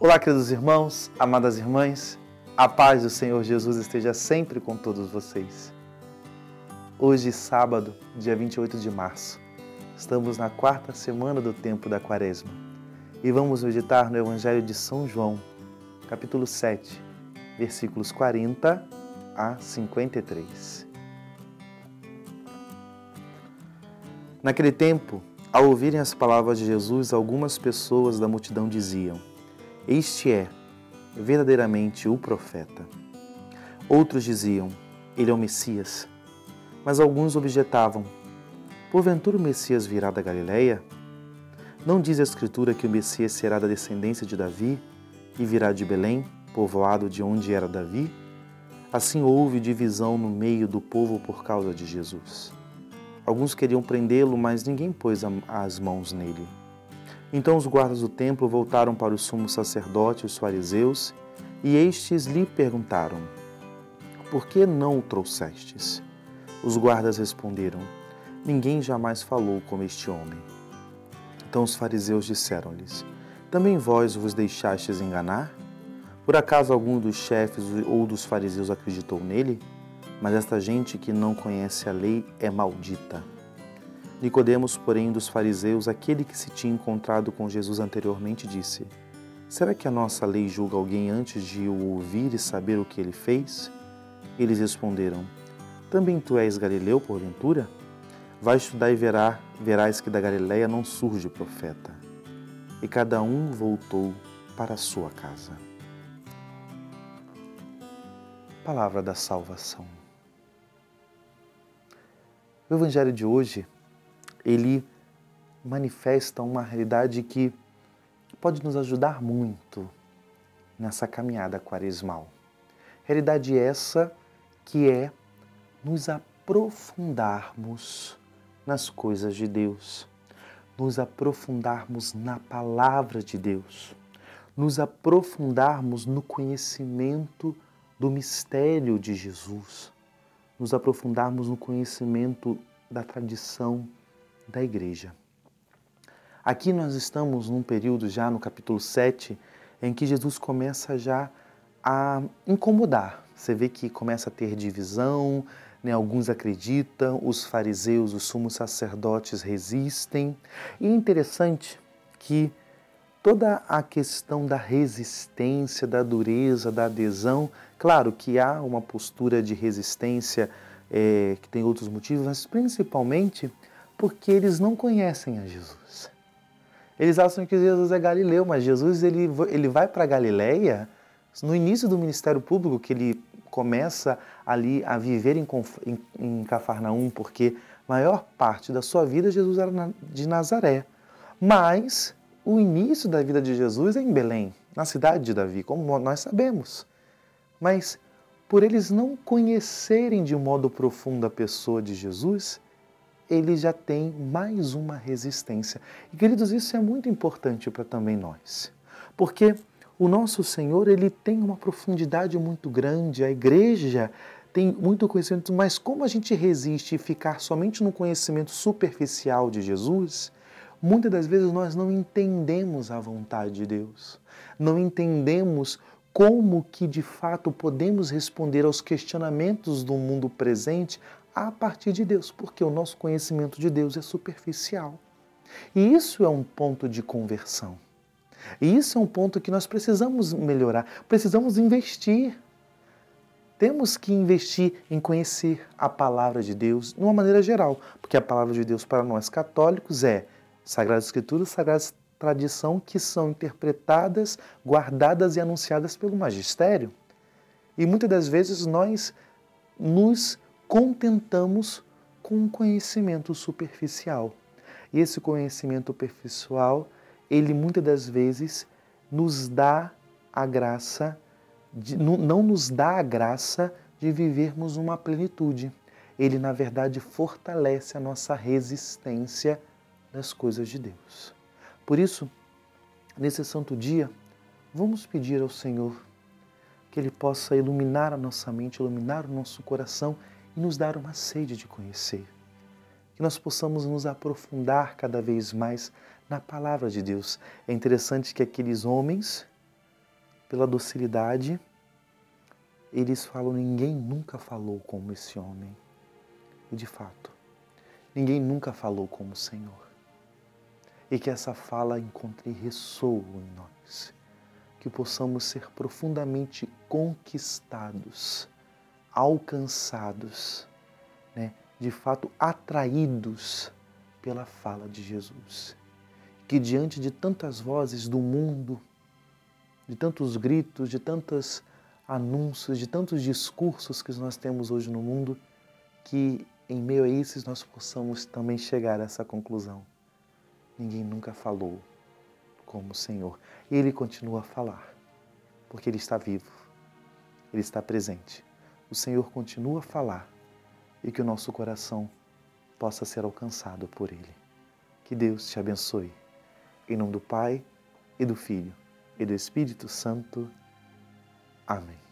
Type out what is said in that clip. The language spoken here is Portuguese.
Olá, queridos irmãos, amadas irmãs, a paz do Senhor Jesus esteja sempre com todos vocês. Hoje, sábado, dia 28 de março, estamos na quarta semana do tempo da Quaresma e vamos meditar no Evangelho de São João, capítulo 7, versículos 40 a 53. Naquele tempo, ao ouvirem as palavras de Jesus, algumas pessoas da multidão diziam: "Este é verdadeiramente o profeta." Outros diziam: "Ele é o Messias." Mas alguns objetavam: "Porventura o Messias virá da Galileia? Não diz a Escritura que o Messias será da descendência de Davi e virá de Belém, povoado de onde era Davi?" Assim houve divisão no meio do povo por causa de Jesus. Alguns queriam prendê-lo, mas ninguém pôs as mãos nele. Então os guardas do templo voltaram para o sumo sacerdote e os fariseus, e estes lhe perguntaram: "Por que não o trouxestes?" Os guardas responderam: "Ninguém jamais falou como este homem." Então os fariseus disseram-lhes: "Também vós vos deixastes enganar? Por acaso algum dos chefes ou dos fariseus acreditou nele? Mas esta gente que não conhece a lei é maldita." Nicodemos, porém, dos fariseus, aquele que se tinha encontrado com Jesus anteriormente, disse: "Será que a nossa lei julga alguém antes de o ouvir e saber o que ele fez?" Eles responderam: "Também tu és galileu, porventura? Vai estudar e verás que da Galileia não surge profeta." E cada um voltou para a sua casa. Palavra da salvação. O Evangelho de hoje, ele manifesta uma realidade que pode nos ajudar muito nessa caminhada quaresmal. Realidade essa que é nos aprofundarmos nas coisas de Deus, nos aprofundarmos na palavra de Deus, nos aprofundarmos no conhecimento do mistério de Jesus, nos aprofundarmos no conhecimento da tradição da Igreja. Aqui nós estamos num período já no capítulo 7, em que Jesus começa já a incomodar. Você vê que começa a ter divisão, né? Alguns acreditam, os fariseus, os sumos sacerdotes resistem. E é interessante que toda a questão da resistência, da dureza, da adesão, claro que há uma postura de resistência que tem outros motivos, mas principalmente porque eles não conhecem a Jesus. Eles acham que Jesus é galileu, mas Jesus ele vai para a Galileia no início do ministério público, que ele começa ali a viver em Cafarnaum, porque a maior parte da sua vida Jesus era de Nazaré. Mas o início da vida de Jesus é em Belém, na cidade de Davi, como nós sabemos. Mas por eles não conhecerem de modo profundo a pessoa de Jesus, ele já tem mais uma resistência. E, queridos, isso é muito importante para também nós. Porque o nosso Senhor, ele tem uma profundidade muito grande, a Igreja tem muito conhecimento, mas como a gente resiste e ficar somente no conhecimento superficial de Jesus, muitas das vezes nós não entendemos a vontade de Deus, não entendemos como que de fato podemos responder aos questionamentos do mundo presente a partir de Deus, porque o nosso conhecimento de Deus é superficial. E isso é um ponto de conversão. E isso é um ponto que nós precisamos melhorar, precisamos investir. Temos que investir em conhecer a palavra de Deus de uma maneira geral, porque a palavra de Deus para nós católicos é Sagrada Escritura, Sagrada Tradição, que são interpretadas, guardadas e anunciadas pelo magistério. E muitas das vezes nós nos contentamos com um conhecimento superficial. E esse conhecimento superficial, ele muitas das vezes nos dá a graça, não nos dá a graça de vivermos uma plenitude. Ele, na verdade, fortalece a nossa resistência das coisas de Deus. Por isso, nesse santo dia, vamos pedir ao Senhor que Ele possa iluminar a nossa mente, iluminar o nosso coração e nos dar uma sede de conhecer. Que nós possamos nos aprofundar cada vez mais na palavra de Deus. É interessante que aqueles homens pela docilidade, eles falam: ninguém nunca falou como esse homem. E de fato, ninguém nunca falou como o Senhor. E que essa fala encontre ressoa em nós. Que possamos ser profundamente conquistados, alcançados, de fato atraídos pela fala de Jesus. Que diante de tantas vozes do mundo, de tantos gritos, de tantos anúncios, de tantos discursos que nós temos hoje no mundo, que em meio a esses nós possamos também chegar a essa conclusão. Ninguém nunca falou como o Senhor. E Ele continua a falar, porque Ele está vivo, Ele está presente. O Senhor continua a falar e que o nosso coração possa ser alcançado por Ele. Que Deus te abençoe. Em nome do Pai, e do Filho, e do Espírito Santo. Amém.